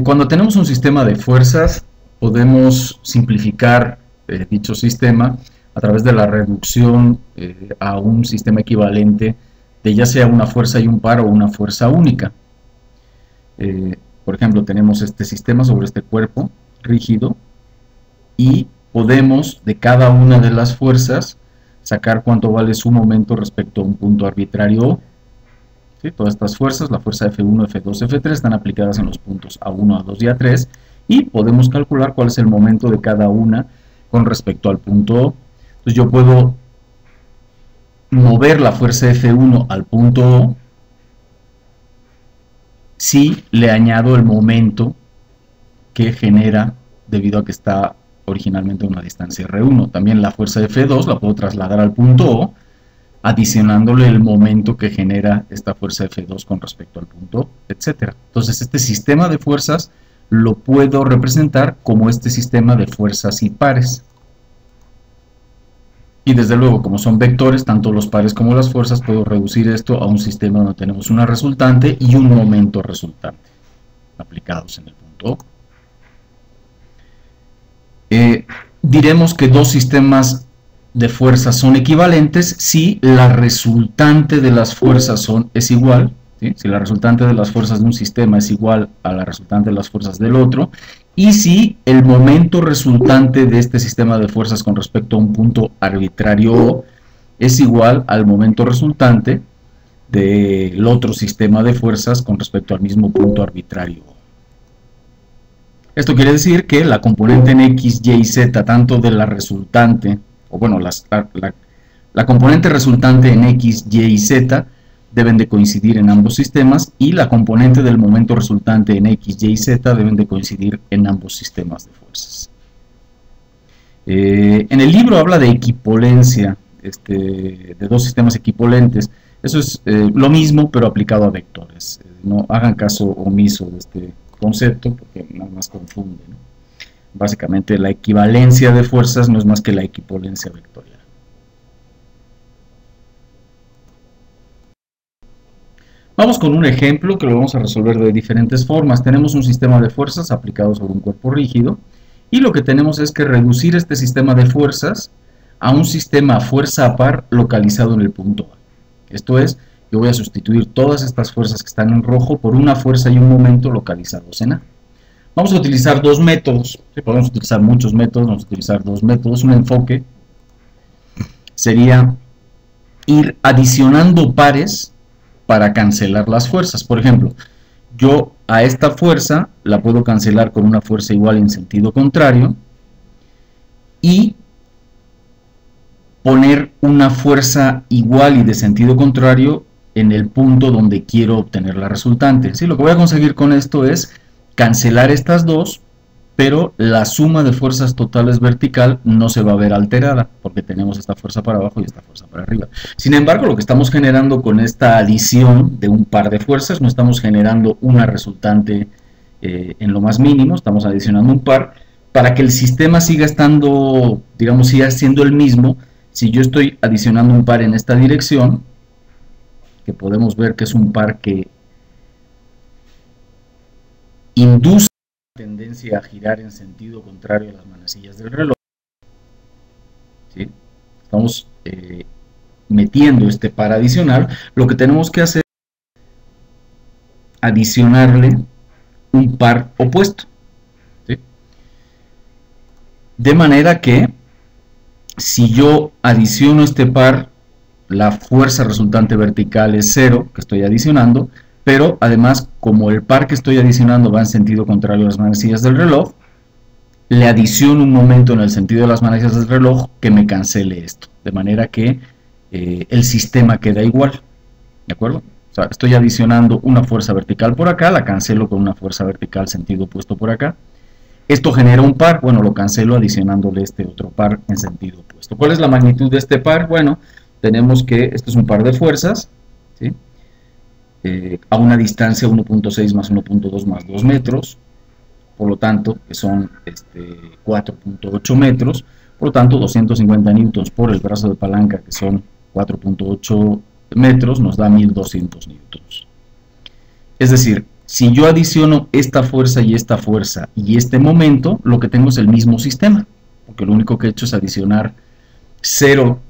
Cuando tenemos un sistema de fuerzas, podemos simplificar dicho sistema a través de la reducción a un sistema equivalente de ya sea una fuerza y un par o una fuerza única. Por ejemplo, tenemos este sistema sobre este cuerpo rígido y podemos de cada una de las fuerzas sacar cuánto vale su momento respecto a un punto arbitrario O. ¿Sí? Todas estas fuerzas, la fuerza F1, F2, F3, están aplicadas en los puntos A1, A2 y A3 y podemos calcular cuál es el momento de cada una con respecto al punto O. Entonces yo puedo mover la fuerza F1 al punto O si le añado el momento que genera debido a que está originalmente a una distancia R1. También la fuerza F2 la puedo trasladar al punto O adicionándole el momento que genera esta fuerza F2 con respecto al punto O, etc. Entonces este sistema de fuerzas lo puedo representar como este sistema de fuerzas y pares. Y desde luego, como son vectores, tanto los pares como las fuerzas, puedo reducir esto a un sistema donde tenemos una resultante y un momento resultante aplicados en el punto O. Diremos que dos sistemas de fuerzas son equivalentes si la resultante de las fuerzas es igual, ¿sí? Si la resultante de las fuerzas de un sistema es igual a la resultante de las fuerzas del otro, y si el momento resultante de este sistema de fuerzas con respecto a un punto arbitrario O es igual al momento resultante del otro sistema de fuerzas con respecto al mismo punto arbitrario O. Esto quiere decir que la componente en X, Y y Z, tanto de la resultante, o bueno, la componente resultante en X, Y y Z deben de coincidir en ambos sistemas, y la componente del momento resultante en X, Y y Z deben de coincidir en ambos sistemas de fuerzas. En el libro habla de equipolencia, de dos sistemas equipolentes. Eso es lo mismo, pero aplicado a vectores. No hagan caso omiso de este concepto, porque nada más confunde, ¿no? Básicamente la equivalencia de fuerzas no es más que la equipolencia vectorial. Vamos con un ejemplo que lo vamos a resolver de diferentes formas. Tenemos un sistema de fuerzas aplicado sobre un cuerpo rígido y lo que tenemos es que reducir este sistema de fuerzas a un sistema fuerza par localizado en el punto A. Esto es, yo voy a sustituir todas estas fuerzas que están en rojo por una fuerza y un momento localizados en A. Vamos a utilizar dos métodos. ¿Sí? Podemos utilizar muchos métodos, vamos a utilizar dos métodos. Un enfoque sería ir adicionando pares para cancelar las fuerzas. Por ejemplo, yo a esta fuerza la puedo cancelar con una fuerza igual en sentido contrario y poner una fuerza igual y de sentido contrario en el punto donde quiero obtener la resultante. ¿Sí? Lo que voy a conseguir con esto es cancelar estas dos, pero la suma de fuerzas totales vertical no se va a ver alterada, porque tenemos esta fuerza para abajo y esta fuerza para arriba. Sin embargo, lo que estamos generando con esta adición de un par de fuerzas, no estamos generando una resultante en lo más mínimo, estamos adicionando un par, para que el sistema siga estando, digamos, siga siendo el mismo. Si yo estoy adicionando un par en esta dirección, que podemos ver que es un par que induce la tendencia a girar en sentido contrario a las manecillas del reloj, ¿sí? Estamos metiendo este par adicional. Lo que tenemos que hacer es adicionarle un par opuesto, ¿sí? De manera que si yo adiciono este par, la fuerza resultante vertical es 0, que estoy adicionando, pero además, como el par que estoy adicionando va en sentido contrario a las manecillas del reloj, le adiciono un momento en el sentido de las manecillas del reloj que me cancele esto, de manera que el sistema queda igual, ¿de acuerdo? O sea, estoy adicionando una fuerza vertical por acá, la cancelo con una fuerza vertical sentido opuesto por acá. Esto genera un par, bueno, lo cancelo adicionándole este otro par en sentido opuesto. ¿Cuál es la magnitud de este par? Bueno, tenemos que esto es un par de fuerzas, ¿sí? A una distancia 1.6 más 1.2 más 2 metros, por lo tanto, que son 4.8 metros, por lo tanto 250 newtons por el brazo de palanca, que son 4.8 metros, nos da 1200 newtons. Es decir, Si yo adiciono esta fuerza y este momento, lo que tengo es el mismo sistema, porque lo único que he hecho es adicionar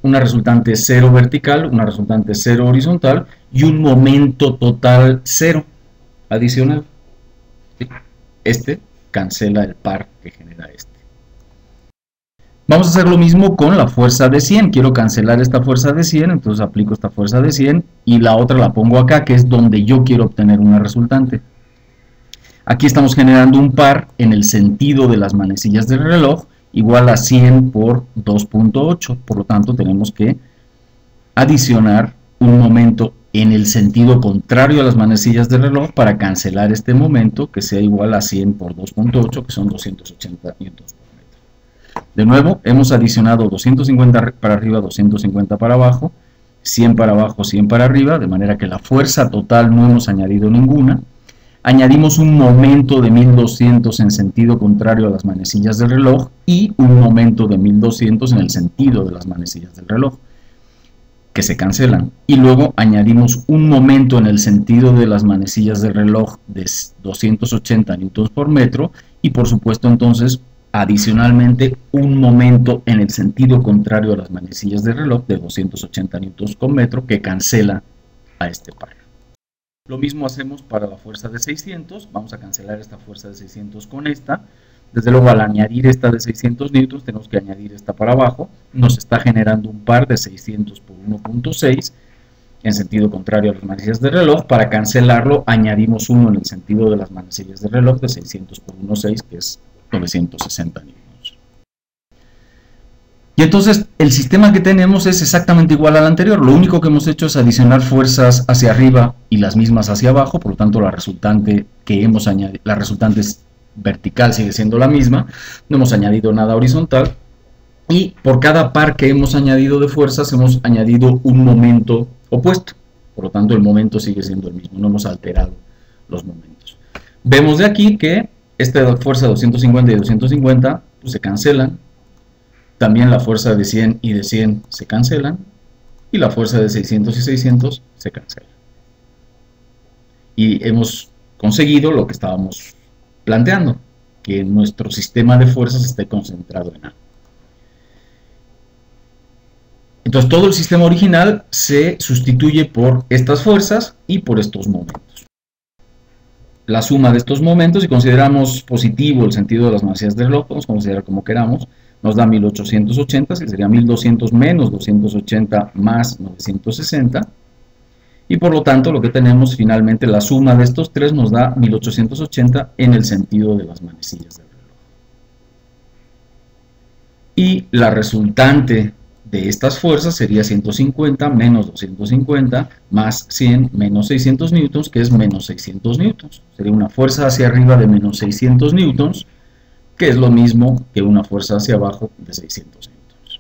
una resultante 0 vertical, una resultante 0 horizontal y un momento total 0 adicional. Este cancela el par que genera este. Vamos a hacer lo mismo con la fuerza de 100. Quiero cancelar esta fuerza de 100, entonces aplico esta fuerza de 100 y la otra la pongo acá, que es donde yo quiero obtener una resultante. Aquí estamos generando un par en el sentido de las manecillas del reloj, igual a 100 por 2.8. Por lo tanto, tenemos que adicionar un momento en el sentido contrario a las manecillas del reloj para cancelar este momento, que sea igual a 100 por 2.8, que son 280 newtons por metro. De nuevo, hemos adicionado 250 para arriba, 250 para abajo, 100 para abajo, 100 para arriba, de manera que la fuerza total no hemos añadido ninguna. Añadimos un momento de 1200 en sentido contrario a las manecillas del reloj y un momento de 1200 en el sentido de las manecillas del reloj, que se cancelan. Y luego añadimos un momento en el sentido de las manecillas del reloj de 280 newtons por metro y por supuesto entonces adicionalmente un momento en el sentido contrario a las manecillas del reloj de 280 newtons por metro que cancela a este par. Lo mismo hacemos para la fuerza de 600, vamos a cancelar esta fuerza de 600 con esta. Desde luego al añadir esta de 600 newtons tenemos que añadir esta para abajo, nos está generando un par de 600 por 1.6 en sentido contrario a las manecillas del reloj. Para cancelarlo añadimos uno en el sentido de las manecillas del reloj de 600 por 1.6 que es 960 newtons. Y entonces el sistema que tenemos es exactamente igual al anterior, lo único que hemos hecho es adicionar fuerzas hacia arriba y las mismas hacia abajo, por lo tanto la resultante que hemos añadido, la resultante vertical sigue siendo la misma, no hemos añadido nada horizontal, y por cada par que hemos añadido de fuerzas hemos añadido un momento opuesto, por lo tanto el momento sigue siendo el mismo, no hemos alterado los momentos. Vemos de aquí que esta fuerza de 250 y 250 pues, se cancelan. También la fuerza de 100 y de 100 se cancelan. Y la fuerza de 600 y 600 se cancela. Y hemos conseguido lo que estábamos planteando, que nuestro sistema de fuerzas esté concentrado en A. Entonces todo el sistema original se sustituye por estas fuerzas y por estos momentos. La suma de estos momentos, si consideramos positivo el sentido de las manecillas del reloj, podemos considerar como queramos, nos da 1880, que sería 1200 menos 280 más 960. Y por lo tanto lo que tenemos finalmente, la suma de estos tres nos da 1880 en el sentido de las manecillas del reloj. Y la resultante de estas fuerzas sería 150 menos 250 más 100 menos 600 newtons, que es menos 600 newtons. Sería una fuerza hacia arriba de menos 600 newtons, que es lo mismo que una fuerza hacia abajo de 600 newtons.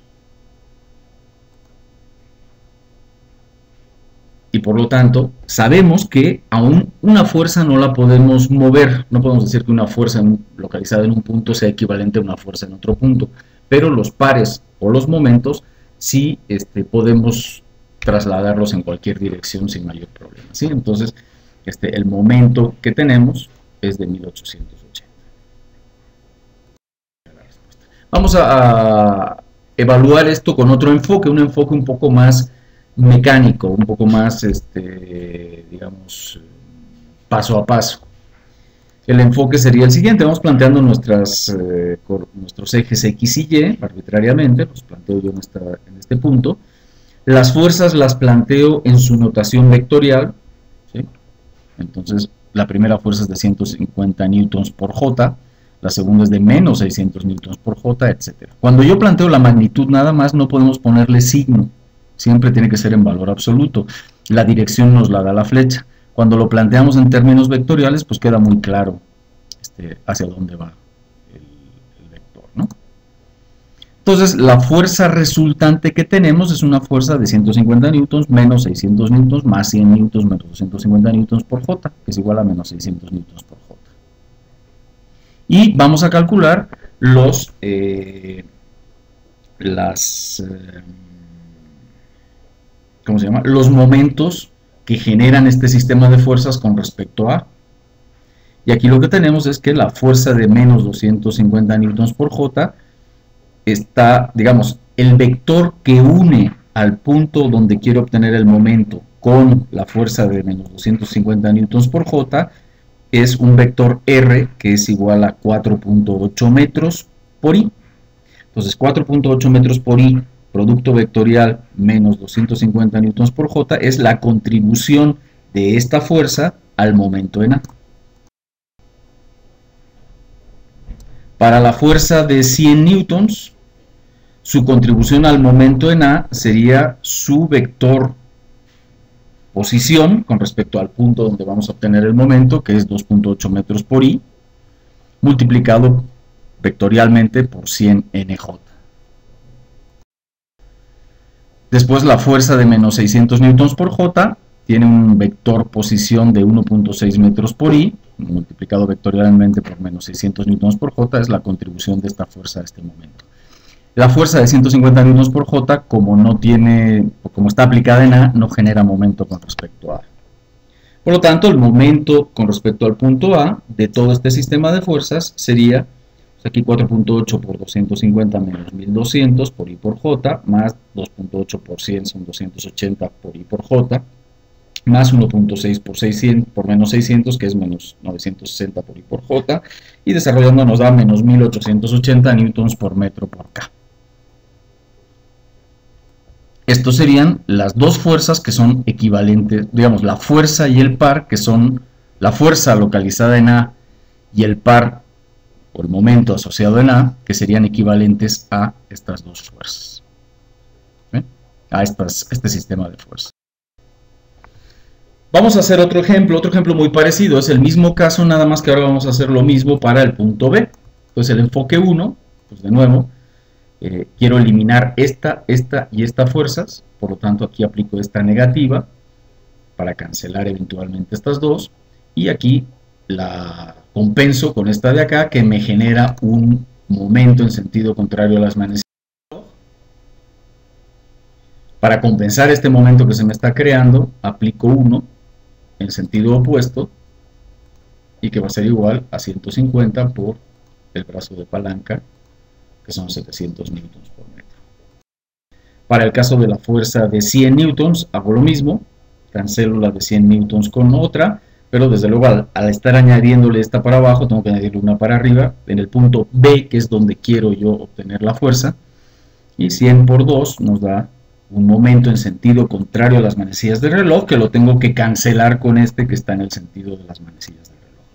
Y por lo tanto, sabemos que aún una fuerza no la podemos mover, no podemos decir que una fuerza localizada en un punto sea equivalente a una fuerza en otro punto, pero los pares o los momentos sí podemos trasladarlos en cualquier dirección sin mayor problema, ¿sí? Entonces, el momento que tenemos es de 1880. Vamos a evaluar esto con otro enfoque, un enfoque un poco más mecánico, un poco más, digamos, paso a paso. El enfoque sería el siguiente, vamos planteando nuestros ejes X y Y arbitrariamente, los planteo yo en este punto. Las fuerzas las planteo en su notación vectorial, ¿sí? Entonces, la primera fuerza es de 150 newtons por J, la segunda es de menos 600 newtons por J, etc. Cuando yo planteo la magnitud nada más, no podemos ponerle signo, siempre tiene que ser en valor absoluto. La dirección nos la da la flecha. Cuando lo planteamos en términos vectoriales, pues queda muy claro hacia dónde va el vector, ¿no? Entonces, la fuerza resultante que tenemos es una fuerza de 150 newtons menos 600 newtons más 100 newtons menos 250 newtons por J, que es igual a menos 600 newtons por J. Y vamos a calcular los momentos que generan este sistema de fuerzas con respecto a Y aquí lo que tenemos es que la fuerza de menos 250 newtons por J está, digamos, el vector que une al punto donde quiero obtener el momento con la fuerza de menos 250 newtons por J es un vector R que es igual a 4.8 metros por I. Entonces 4.8 metros por I, producto vectorial menos 250 newtons por J, es la contribución de esta fuerza al momento en A. Para la fuerza de 100 newtons, su contribución al momento en A sería su vector posición con respecto al punto donde vamos a obtener el momento, que es 2.8 metros por I, multiplicado vectorialmente por 100 NJ. Después la fuerza de menos 600 newtons por J tiene un vector posición de 1.6 metros por I, multiplicado vectorialmente por menos 600 newtons por J, es la contribución de esta fuerza a este momento. La fuerza de 150 newtons por J, como está aplicada en A, no genera momento con respecto a A. Por lo tanto, el momento con respecto al punto A de todo este sistema de fuerzas sería, pues aquí 4.8 por 250 menos 1200 por I por J, más 2.8 por 100 son 280 por I por J, más 1.6 por 600 por menos 600, que es menos 960 por I por J, y desarrollando nos da menos 1880 newtons por metro por K. Estos serían las dos fuerzas que son equivalentes, digamos, la fuerza y el par, que son la fuerza localizada en A y el par, o el momento asociado en A, que serían equivalentes a estas dos fuerzas, ¿sí? A este sistema de fuerzas. Vamos a hacer otro ejemplo muy parecido, es el mismo caso, nada más que ahora vamos a hacer lo mismo para el punto B. Entonces el enfoque 1, pues de nuevo, quiero eliminar esta y esta fuerzas, por lo tanto aquí aplico esta negativa para cancelar eventualmente estas dos, y aquí la compenso con esta de acá que me genera un momento en sentido contrario a las manecillas. Para compensar este momento que se me está creando, aplico 1 en sentido opuesto, y que va a ser igual a 150 por el brazo de palanca, que son 700 newtons por metro. Para el caso de la fuerza de 100 newtons, hago lo mismo, cancelo la de 100 newtons con otra, pero desde luego al estar añadiéndole esta para abajo, tengo que añadirle una para arriba, en el punto B, que es donde quiero yo obtener la fuerza, y 100 por 2 nos da un momento en sentido contrario a las manecillas del reloj, que lo tengo que cancelar con este que está en el sentido de las manecillas del reloj.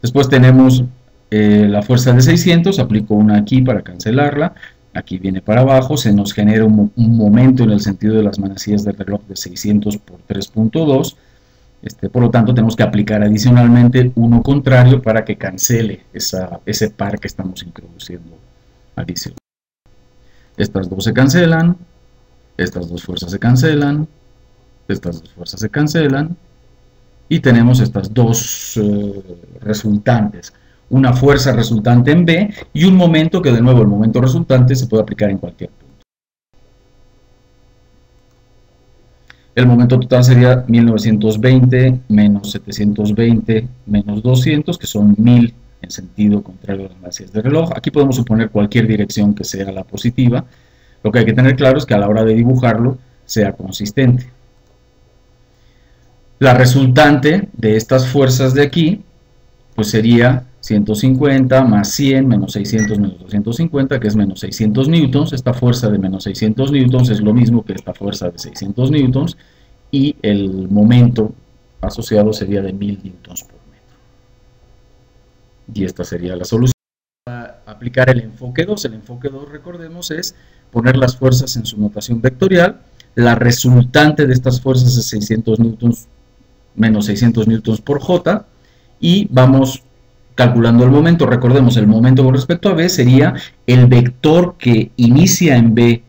Después tenemos la fuerza de 600, aplico una aquí para cancelarla, aquí viene para abajo, se nos genera un momento en el sentido de las manecillas del reloj de 600 por 3.2, por lo tanto tenemos que aplicar adicionalmente uno contrario para que cancele ese par que estamos introduciendo adicional. Estas dos se cancelan, estas dos fuerzas se cancelan, estas dos fuerzas se cancelan, y tenemos estas dos resultantes. Una fuerza resultante en B y un momento que, de nuevo, el momento resultante se puede aplicar en cualquier punto. El momento total sería 1920 menos 720 menos 200, que son 1000 en sentido contrario a las manecillas del reloj. Aquí podemos suponer cualquier dirección que sea la positiva. Lo que hay que tener claro es que a la hora de dibujarlo sea consistente. La resultante de estas fuerzas de aquí, pues sería 150 más 100 menos 600 menos 250, que es menos 600 newtons. Esta fuerza de menos 600 newtons es lo mismo que esta fuerza de 600 newtons, y el momento asociado sería de 1000 newtons por metro. Y esta sería la solución. Para aplicar el enfoque 2, recordemos, es poner las fuerzas en su notación vectorial. La resultante de estas fuerzas es 600 newtons menos 600 newtons por J, y vamos calculando el momento. Recordemos, el momento con respecto a B sería el vector que inicia en B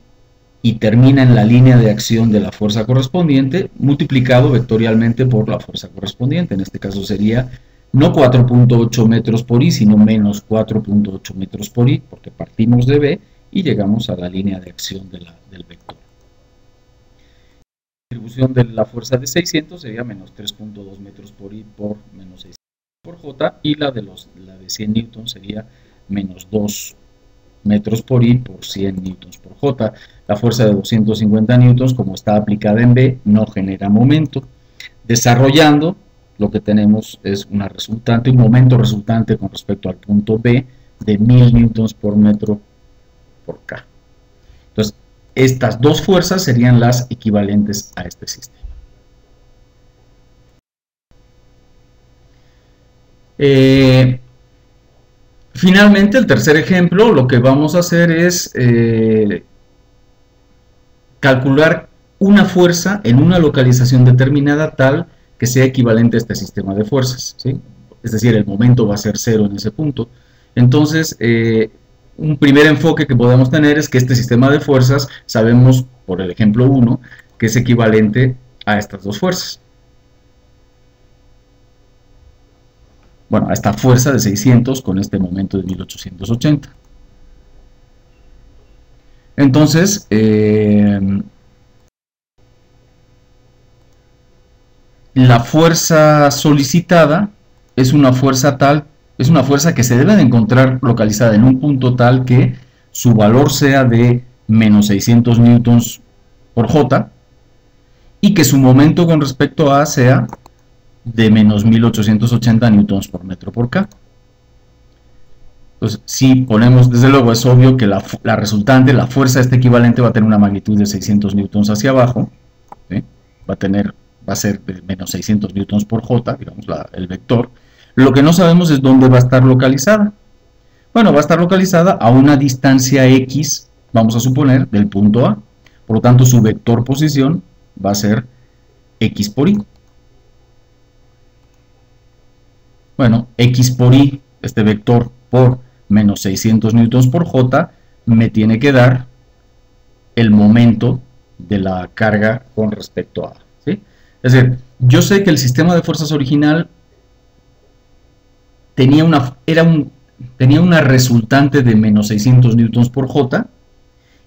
y termina en la línea de acción de la fuerza correspondiente, multiplicado vectorialmente por la fuerza correspondiente. En este caso sería no 4.8 metros por I, sino menos 4.8 metros por I, porque partimos de B y llegamos a la línea de acción del vector. distribución de la fuerza de 600 sería menos 3.2 metros por I por menos 600 por J, y la de 100 newtons sería menos 2 metros por I por 100 newtons por J. La fuerza de 250 newtons, como está aplicada en B, no genera momento. Desarrollando, lo que tenemos es un momento resultante con respecto al punto B de 1000 newtons por metro por K. Entonces, estas dos fuerzas serían las equivalentes a este sistema. Finalmente, el tercer ejemplo, lo que vamos a hacer es calcular una fuerza en una localización determinada tal que sea equivalente a este sistema de fuerzas, ¿sí? Es decir, el momento va a ser cero en ese punto. Entonces, un primer enfoque que podemos tener es que este sistema de fuerzas, sabemos por el ejemplo 1, que es equivalente a estas dos fuerzas. Bueno, a esta fuerza de 600 con este momento de 1880. Entonces, la fuerza solicitada es una fuerza que se debe de encontrar localizada en un punto tal que su valor sea de menos 600 newtons por J y que su momento con respecto a sea de menos 1880 newtons por metro por K. Entonces, si ponemos, desde luego es obvio que la resultante, la fuerza de este equivalente va a tener una magnitud de 600 newtons hacia abajo, ¿sí? Va a ser de menos 600 newtons por J, digamos el vector. Lo que no sabemos es dónde va a estar localizada. Bueno, va a estar localizada a una distancia X, vamos a suponer, del punto A. Por lo tanto, su vector posición va a ser X por Y. Bueno, X por Y, este vector por menos 600 newtons por J, me tiene que dar el momento de la carga con respecto a A, ¿sí? Es decir, yo sé que el sistema de fuerzas original tenía una resultante de menos 600 newtons por J,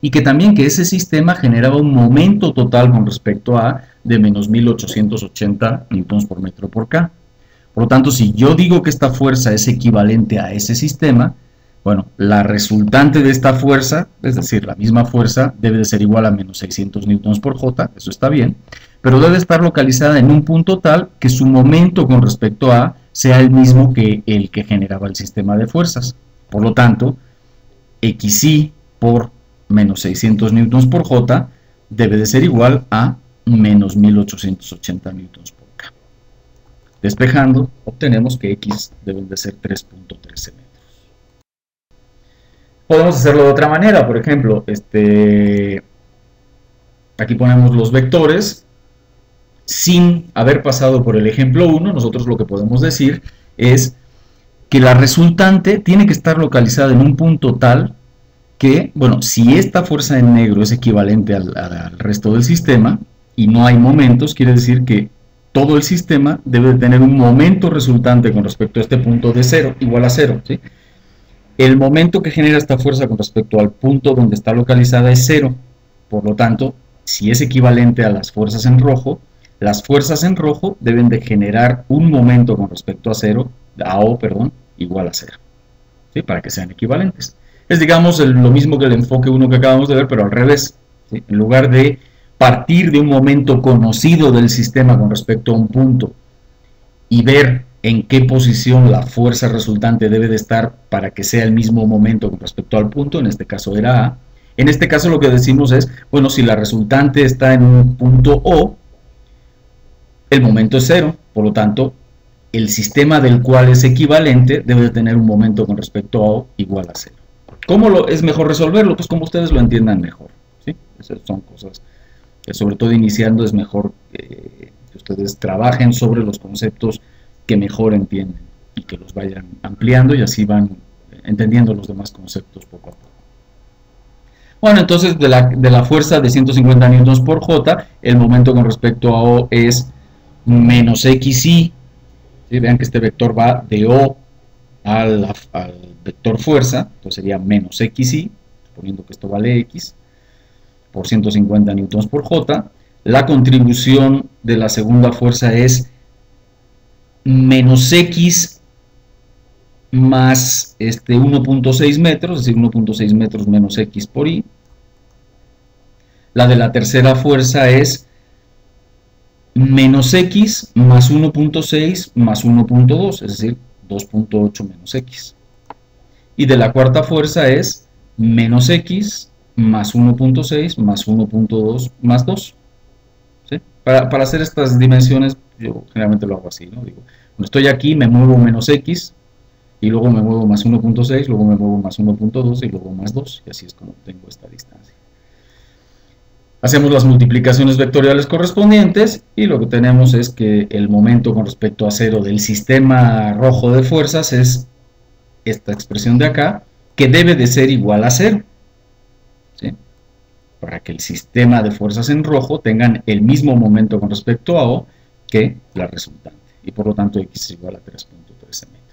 y que también que ese sistema generaba un momento total con respecto a A de menos 1880 newtons por metro por K. Por lo tanto, si yo digo que esta fuerza es equivalente a ese sistema, bueno, la resultante de esta fuerza, es decir, la misma fuerza, debe de ser igual a menos 600 newtons por J, eso está bien, pero debe estar localizada en un punto tal que su momento con respecto a sea el mismo que el que generaba el sistema de fuerzas. Por lo tanto, XY por menos 600 newtons por J debe de ser igual a menos 1880 newtons por K. Despejando, obtenemos que X deben de ser 3.13 metros. Podemos hacerlo de otra manera, por ejemplo, aquí ponemos los vectores. Sin haber pasado por el ejemplo 1, nosotros lo que podemos decir es que la resultante tiene que estar localizada en un punto tal que, bueno, si esta fuerza en negro es equivalente al resto del sistema y no hay momentos, quiere decir que todo el sistema debe de tener un momento resultante con respecto a este punto de 0, igual a 0, ¿sí? El momento que genera esta fuerza con respecto al punto donde está localizada es 0, por lo tanto, si es equivalente a las fuerzas en rojo deben de generar un momento con respecto a O, igual a 0, ¿sí? Para que sean equivalentes. Es, digamos, lo mismo que el enfoque 1 que acabamos de ver, pero al revés, ¿sí? En lugar de partir de un momento conocido del sistema con respecto a un punto y ver en qué posición la fuerza resultante debe de estar para que sea el mismo momento con respecto al punto, en este caso era A. En este caso lo que decimos es, bueno, si la resultante está en un punto O, el momento es 0, por lo tanto, el sistema del cual es equivalente debe de tener un momento con respecto a O igual a 0. ¿Cómo es mejor resolverlo? Pues como ustedes lo entiendan mejor, ¿sí? Esas son cosas que, sobre todo iniciando, es mejor que ustedes trabajen sobre los conceptos que mejor entienden y que los vayan ampliando y así van entendiendo los demás conceptos poco a poco. Bueno, entonces de la fuerza de 150 newtons por J, el momento con respecto a O es menos XY, ¿sí? Vean que este vector va de O al vector fuerza, entonces sería menos XY, suponiendo que esto vale X, por 150 newtons por J. La contribución de la segunda fuerza es menos X más 1.6 metros, es decir, 1.6 metros menos X por Y. La de la tercera fuerza es menos X más 1.6 más 1.2, es decir, 2.8 menos X. Y de la cuarta fuerza es menos X más 1.6 más 1.2 más 2. ¿Sí? Para hacer estas dimensiones, yo generalmente lo hago así, ¿no? Digo, cuando estoy aquí me muevo menos X, y luego me muevo más 1.6, luego me muevo más 1.2 y luego más 2, y así es como tengo esta distancia. Hacemos las multiplicaciones vectoriales correspondientes y lo que tenemos es que el momento con respecto a 0 del sistema rojo de fuerzas es esta expresión de acá, que debe de ser igual a 0, ¿sí? Para que el sistema de fuerzas en rojo tengan el mismo momento con respecto a O que la resultante, y por lo tanto X es igual a 3.13 metros.